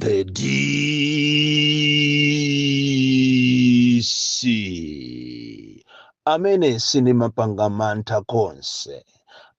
The DC amene sinimapanga mantha konse,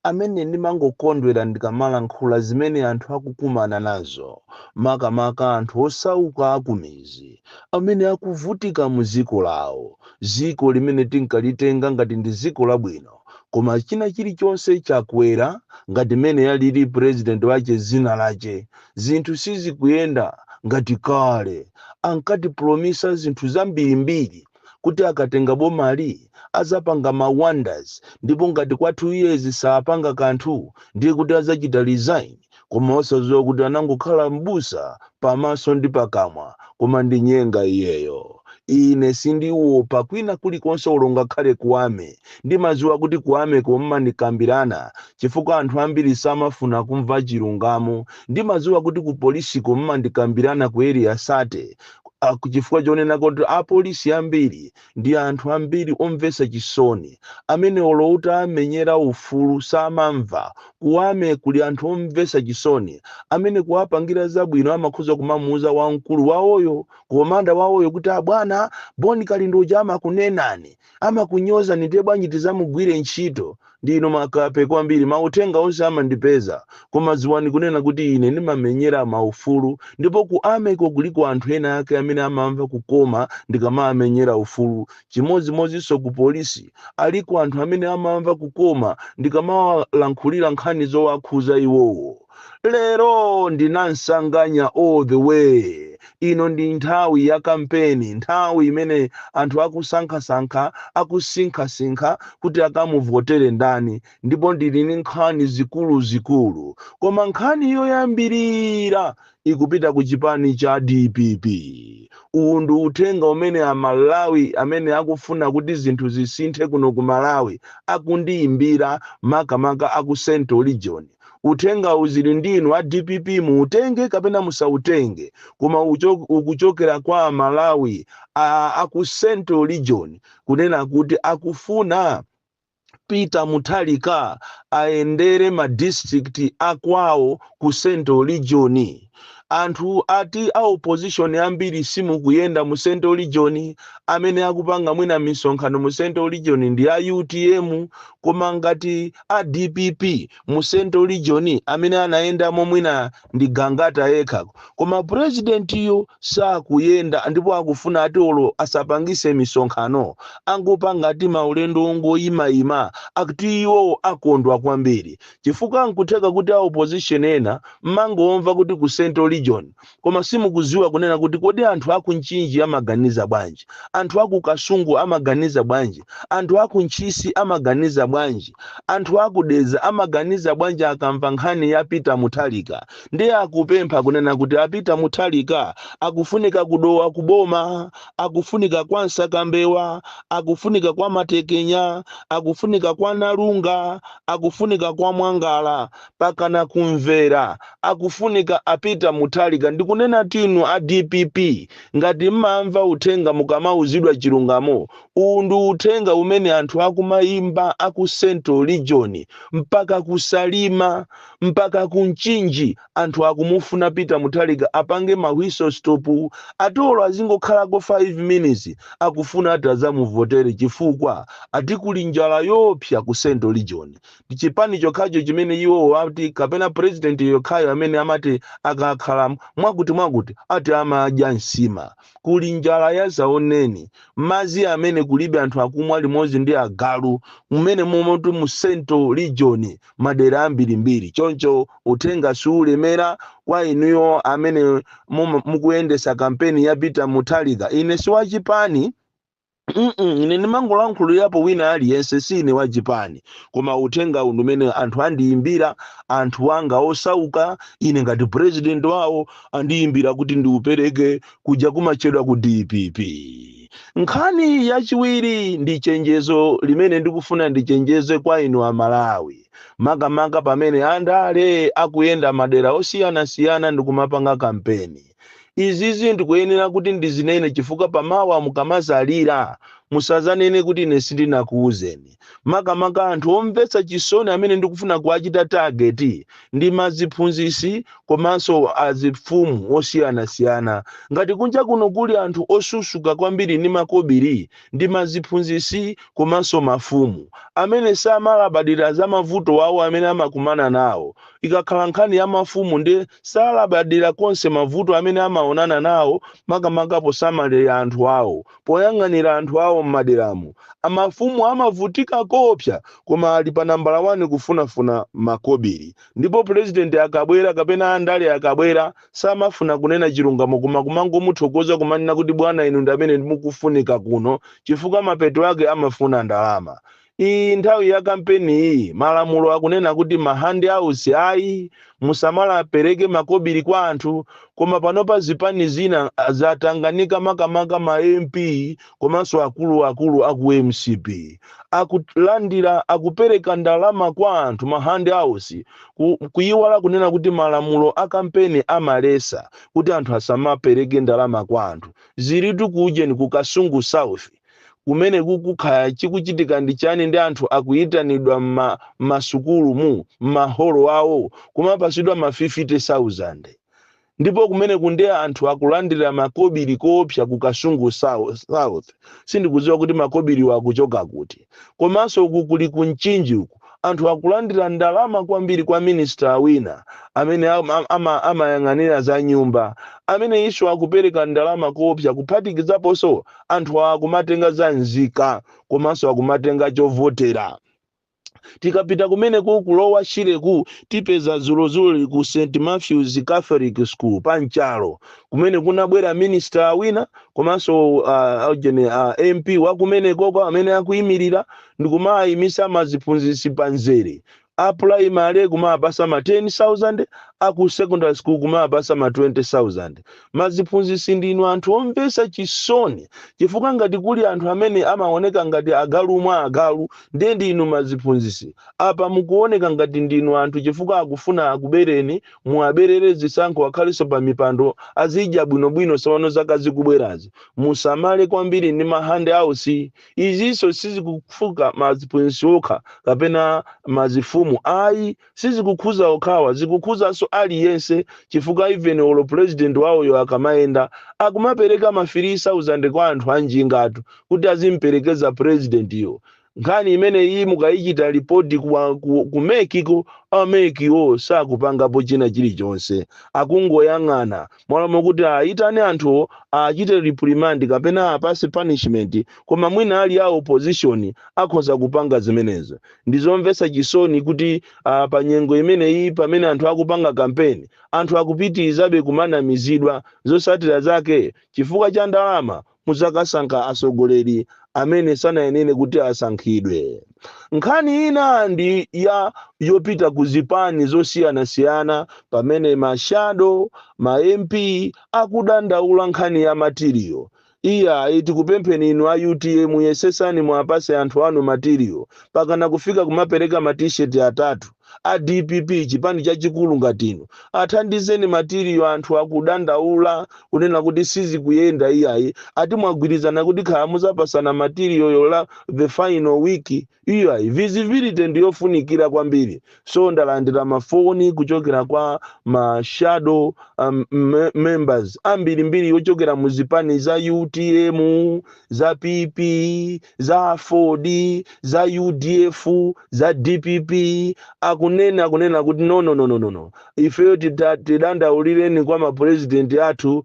amene ndimangokondwera ndikamalankhula zimene anthu akukumana nazo, makamaka anthu osauka akumizi, amene akuvutika mu dziko lawo, dziko limene tinkalitenga ngati ndi dziko labwino, koma china chilichonse chakwera ngati mene yalili president wache zina lache, zinthu sizikuyenda ngati kale. Ankatipromisa zinthu zambirimbiri kuti akatenga bomali azapanga ma wonders, ndipo ngati kwa 2 years saapanga kanthu ndiye kuti azachita resign, koma osadziwa kuti anangokhala m'busa pamaso ndi pakamwa, koma ndi nyenga iyeyo. Ine sindiopa kwina kulikonse ngakhale kuwame, ndimadziwa kuti kuwame komwe ndikambirana chifukwa anthu ambiri samafuna kumva chilungamo, ndimadziwa kuti ku polisi komwe ndikambirana ku area sate chifukwa chonena kuti apolisi ambiri ndi anthu ambiri omvetsa chisoni, amene olouta amenyera ufulu samamva. Kuwame kuli anthu omvetsa chisoni, amene kuwapangira zabwino amakhoza kumamuuza wamkulu wawoyo, komanda wawoyo kuti abwana boni kalindoja amakunenani, amakunyoza nite bwanji tizamugwire ntchito. Ndino makape kwambiri mautenga onse amandipeza, koma dziwani kunena kuti ine ndimamenyera maufulu, ndipo kuameko kuliko anthu ena ake amene amamva kukoma ndikamamenyera ufulu. Chimodzimodzinso ku polisi aliko anthu amene amamva kukoma ndikamalankhulira nkhani zowakhuza iwowo. Lero ndinansanganya all the way. Ino ndi nthawi ya kampeni, nthawi imene anthu akusankha-sankha, akusinkha-sinkha kuti akamuvotere ndani, ndipo ndili ndi nkhani zikulu-zikulu. Koma nkhani yoyambirira ikupita ku chipani cha DPP. Uwu ndi uthenga umene amalawi amene akufuna kuti zinthu zisinthe kuno ku Malawi akundiyimbira, makamaka aku Central Region. Uthenga uzili ndinu a DPP muutenge kapena musautenge, koma ukuchokera kwa Malawi aku Central Region, kunena kuti akufuna Peter Mutharika aendere ma district akwawo ku Central Region. Anthu ati a opposition ambiri simukuyenda mu Central Region, amene akupanga mwina misonkhano mu Central Region ndi a UTM, koma ngati a DPP mu Central Region amene anayendamo mwina ndi Gangata yekha, koma president yo sakuyenda, ndipo akufuna ati olo asapangise misonkhano, angopanga ati maulendo ongoyima akuti iwo akondwa kwambiri, chifukwa nkutheka kuti a opposition ena mangomva kuti ku Central Region, koma simukuziwa kunena kuti kodi anthu aku Nchinji amaganiza bwanji, anthu aku Kasungu amaganiza bwanji, anthu aku Nchisi amaganiza bwanji, anthu aku Dedza amaganiza bwanji akamva nkhani ya Peter Mutharika. Ndiye akupempha kunena kuti a Peter Mutharika akufunika kudowa kuboma, akufunika kwa Nsakambewa, akufunika kwa Matekenya, akufunika kwa Nalunga, akufunika kwa Mwangala, pakana kumvera, akufunika a Peter Mutharika. Ndikunena tinu a DPP, ngati mmamva uthenga mukamauzidwa chilungamo, uwu ndi uthenga umene anthu akumayimba aku Central Region, mpaka kusalima, mpaka ku Nchinji, anthu akumufuna Peter Mutharika apange ma whistle stop, atolo azingokhalako 5 minutes, akufuna ati azamuvotere chifukwa ati kuli njala yopsa ku Central Region. Ndi chipani chokhacho chimene iwo ati kapena president yokhayo amene amati akakhala mwakuti ati amadya nsima. Kuli njala ya zaoneni, mazi amene kulibe anthu akumwa limodzi ndi agalu, mmene momotu mu Central Region madera ambirimbiri. Choncho uthenga sulemera kwa inuyo amene mukuyendesa kampeni ya Peter Mutharika. Ine si wachipani, ine ndimangolankhulirapo wina aliyense, sine wachipani, koma uthenga uwu umene anthu andiyimbira, anthu anga osauka, ine ngati president wawo andiyimbira kuti ndiupereke kuja kumachedwa ku DPP. Nkhani yachiwiri ndi chenjezo limene ndikufuna ndichenjeze kwa inu a Malawi, makamaka pamene andale akuyenda madera osiyana-siyana ndikumapanga kampeni. Izizi ndikuyenera kuti ndizinene chifukwa pamawa mukamazalira musazanene kuti ine sindinakuuzeni. Makamaka anthu omvetsa chisoni amene ndikufuna kuachita target ndi maziphunzisi komanso azifumu osiyanasiyana. Ngati kunja kuno kuli anthu osusuka kwambiri ndi makobiri ndi maziphunzisi komanso mafumu amene samalabadira za mavuto awo amene amakumana nawo. Ikakhala nkhani ya mafumu ndi salabadira konse mavuto amene amaonana nawo, makamaka posamalira anthu awo, poyang'anira anthu awo m'maderamu. Amafumu amavutika kopsa, koma ali pa nambala 1 kufunafuna makobiri. Ndipo president akabwera kapena andale akabwera samafuna kunena chilungamo, koma kumangomuthokoza kumanena kuti bwana inu ndi amene mukufunika kuno, chifukwa mapeto ake amafuna ndalama. Iyi nthawi ya kampeni iyi malamulo akunena kuti handouts ayi musamala apereke makobiri kwa anthu, koma panopa zipani zina zatanganika makamaka ma MP komanso akuluakulu aku MCP akulandira akupereka ndalama kwa anthu handouts, kuyiwala kunena kuti malamulo a kampeni amalesa kuti anthu asamapereke ndalama kwa anthu. Ziritu kujeni ku Kasungu South kumene kukukhaya chikuchitika ndi chani ndi anthu akuyitanidwa masukulu maholo awo kumapasidwa ma 50,000. Ndipo kumene kunde anthu akulandira makobiri kopsa ku Kasungu South. Sindikudziwa kuti makobiri wakuchoka kuti. Komanso uku kuli kunchinji uku anthu akulandira ndalama kwambiri kwa minister wina amene amayang'anira za nyumba, amene iso akupereka ndalama kopsa kuphatikizaponso anthu akumatenga za nzika komanso akumatenga chovotera. Tikapita kumene kulowa Shireku tipeza zulozuli ku St. Matthew's Catholic School panchalo kumene kunabwera minister wina komanso MP wa kumene koko amene akuyimirira ndikumayimisa maziphunzisi panzere. A primary kumapasa ma 10,000, aku secondary school kumapasa ma 20,000. Maziphunzisi ndinu anthu omvesa chisoni, chifukwa ngati kuli anthu amene amaoneka ngati agalu mwa agalu ndi inu maziphunzisi. Apa mukuoneka ngati ndinu anthu chifukwa akufuna akubereni muaberere zisankho akhaliso pa mipando azidya bwinobwino sawano zaka zikubwerazi. Musamale kwambiri ndi handouts. Izinso sizikufuka maziphunzisi okha kapena mazifumu ayi, sizikukhuza okhawa, zikukhuza so aliyense, chifukwa even olo president wawo yo akamaenda akumapereka ma 3,000 kwa anthu anjingatu kuti azimperekeza president yo. Nkhani imene iyi mukayichita ripoti ku Mekiko, Mekiwo sakupangapo china chilichonse, akungoyang'ana mwalamu kuti aitane anthu achite reprimand kapena apase punishment, koma mwina ali ya opposition akhoza kupanga zimenezo. Ndizomvesa chisoni kuti pa nyengo imene iyi pamene anthu akupanga kampeni anthu akupitirizabe kumanamizidwa zosatira zake chifukwa cha ndalama muzakasankha asogoleri amene sanayenene kuti asankhidwe. Nkhani ina ndi yopita kuzipani zosiyanasiyana pamene mashado ma MP akudandaula nkhani ya material. Iya iti kupempheni inu a UTM yesesani mwapase anthu anu material pakana kufika kumapereka ma t-shirt atatu a DPP chipani chachikulu ngatino athandizeni material anthu akudandaula kunena kuti sizi kuyenda iyayi ati mwagwirizana kuti khala muzapasana material yola the final week. Iyayi visibility ndiyofunikira kwambiri, so ndalandira mafoni kuchokera kwa ma shadow members ambirimbiri yochokera muzipani za UTM, za PP, za FOD, za UDF, za DPP akunena kuti no ifeyo tidandaulireni kwa ma president athu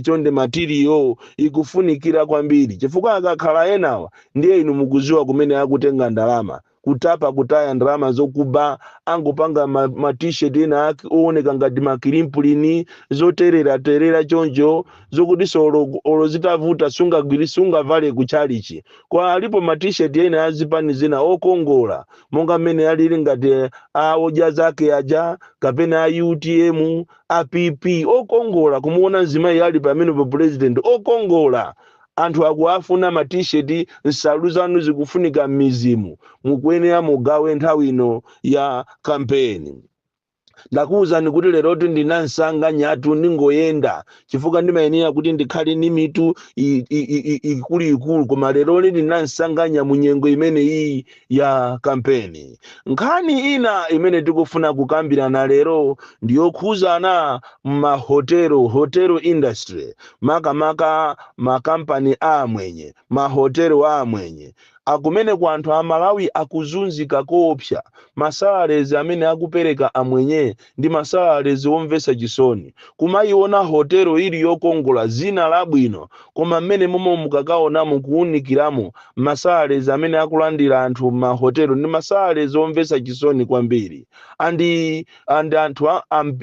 chonde material ikufunikira kwambiri, chifukwa akakhala enawa ndiye inu mukuziwa kumene akutenga ndalama kutapa kutaya ndalama zokuba angopanga ma t-shirt ena ooneka ngati makilimpulini zoterera chonjo zokuti solo zitavuta sunga vale kuchalichi kwa alipo ma t-shirt ena azipani zina okongola monga mmene alili ngati aoja zake aja kapena UTM APP okongola kumuona nzima yali pamene pa president okongola. Anthu akuafuna ma t-shirt nsalu zanu zikufunika mizimu mukuyenera mugawe nthawi ino ya kampeni. ndakuwuzani kuti lero kuti ndinansanga nyatu ndingoyenda chifukwa ndimayenera kuti ndikhale ni mitu ikuluikulu koma lero ndinansanganya munyengo imene iyi ya kampeni. Nkhani ina imene tikufuna kukambirana lero ndiyokhuzana hotel industry makamaka makampani amwenye mahotelo amwenye akumene kwa anthu amalawi akuzunzika koopsa. Masalarizi amene akupereka amwenye ndi masalarizi omvesa chisoni. Kumayiona hotelo ili yokongola zina labwino koma mmene momwe mukakaona mukuunikiramo masalarizi amene akulandira anthu mahotelo ndi masalarizi omvesa chisoni kwambiri. Andi anthu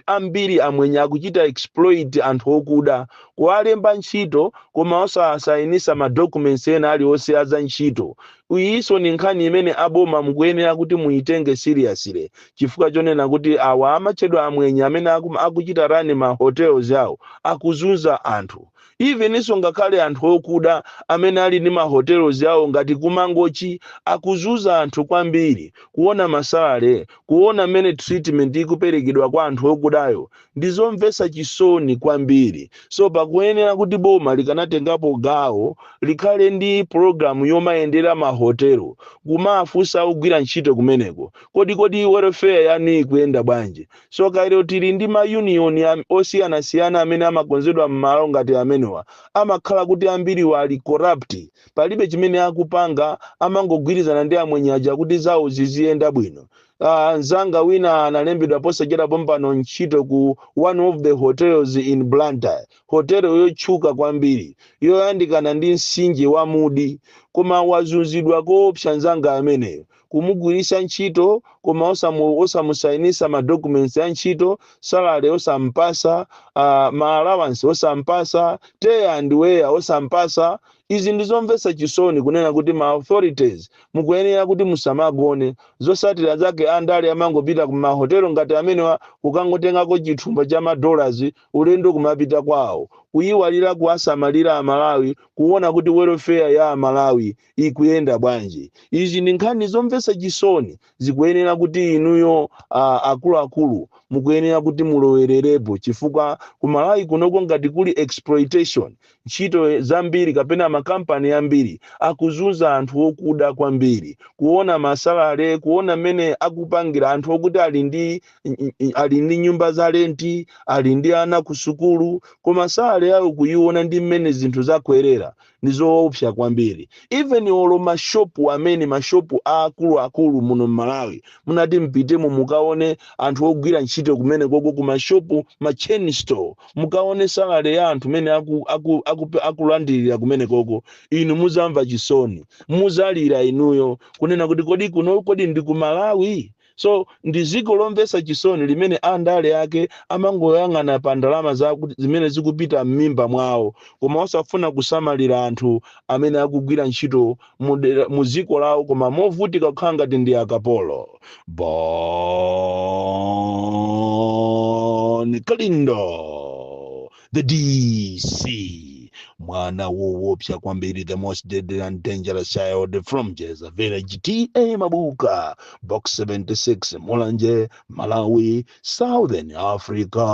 ambiri amwenye akuchita exploit anthu okuda kuwalemba ntchito koma osasayinisa madocuments ena aliwonse aza ntchito. Iyiso ni nkhani imene aboma mukuyenera kuti muitenge seriously chifukwa chonena kuti awa amatchedwa amwenye amene akuchita rani ma hotels yawo akuzunza anthu. Even iso ngakhale anthu okuda amene ali ni ma hotels yawo ngati kumangochi akuzunza anthu kwambiri. Kuona masalare, kuona mene treatment ikuperekedwa kwa anthu okudayo ndizomvesa chisoni kwambiri. So pakuyenera kuti boma likanatengapo gawo likhale ndi program yomayendera mahotelo kumafunsa ogwira ntchito kumeneko kodi welfare yani ikuyenda bwanji. So kairo tili ndi ma union osiyanasiyana amene amakonzedwa m'malo ngati amenewa amakhala kuti ambiri wali corrupt, palibe chimene akupanga amangogwirizana ndi amwenye aja kuti zawo ziziyenda bwino. Nzanga wina analembedwa posachera pompano ntchito ku one of the hotels in Blantyre, hotelo yotchuka kwambiri yoyandikana ndi msinje wa Mudi, koma wazunzidwa koopsa nzanga ameneyo kumugwirisa ntchito koma osamusayinisa ma documents ya ntchito, salary osampasa, ma allowance osampasa, tear and wear osampasa. Izi ndizomvesa chisoni kunena kuti ma authorities mukuyenera kuti musamagone zosatira zake andale amangopita ku mahotelo ngati amenewa kukangotengako chithumba cha madollars ulendo kumapita kwawo kuyiwalira kuwasamalira amalawi kuona kuti welfare ya amalawi ikuyenda bwanji. Izi ndi nkhani zomvesa chisoni zikuyenera kuti inuyo akuluakulu mukuyenera kuti mulowererepo chifukwa kumalawi kunoko ngati kuli exploitation, ntchito zambiri kapena makampani ambiri akuzunza anthu okuda kwambiri. Kuona masalare, kuona mene akupangira anthu okuti ali ndi nyumba za renti, ali ndi ana kusukulu, koma salare yawo kuyiona ndi mmene zinthu zakwerera ndizoopsa kwambiri. Even olo mashopu amene mashopu akulu muno Malawi munati mpitemo mukaone anthu ogwira ntchito kumene koko ku mashopu ma chain store mukaone salary ya anthu mene akulandirira kumene koko inu muzamva chisoni, muzalira inuyo kunena kuti kodi ndi ku Malawi. So ndiziko lomvesa chisoni limene andale yake amangoyang'ana pa ndalama zimene zikupita m'mimba mwawo koma osafuna kusamalira anthu amene akugwira ntchito muziko lawo koma movutika kukhala ngati ndi akapolo. Bon Kalindo, the DC. Mwana woopsa kwambiri, the most deadly and dangerous child from Jeza Village, T.A. Mabuka, Box 76, Mulanje, Malawi, Southern Africa.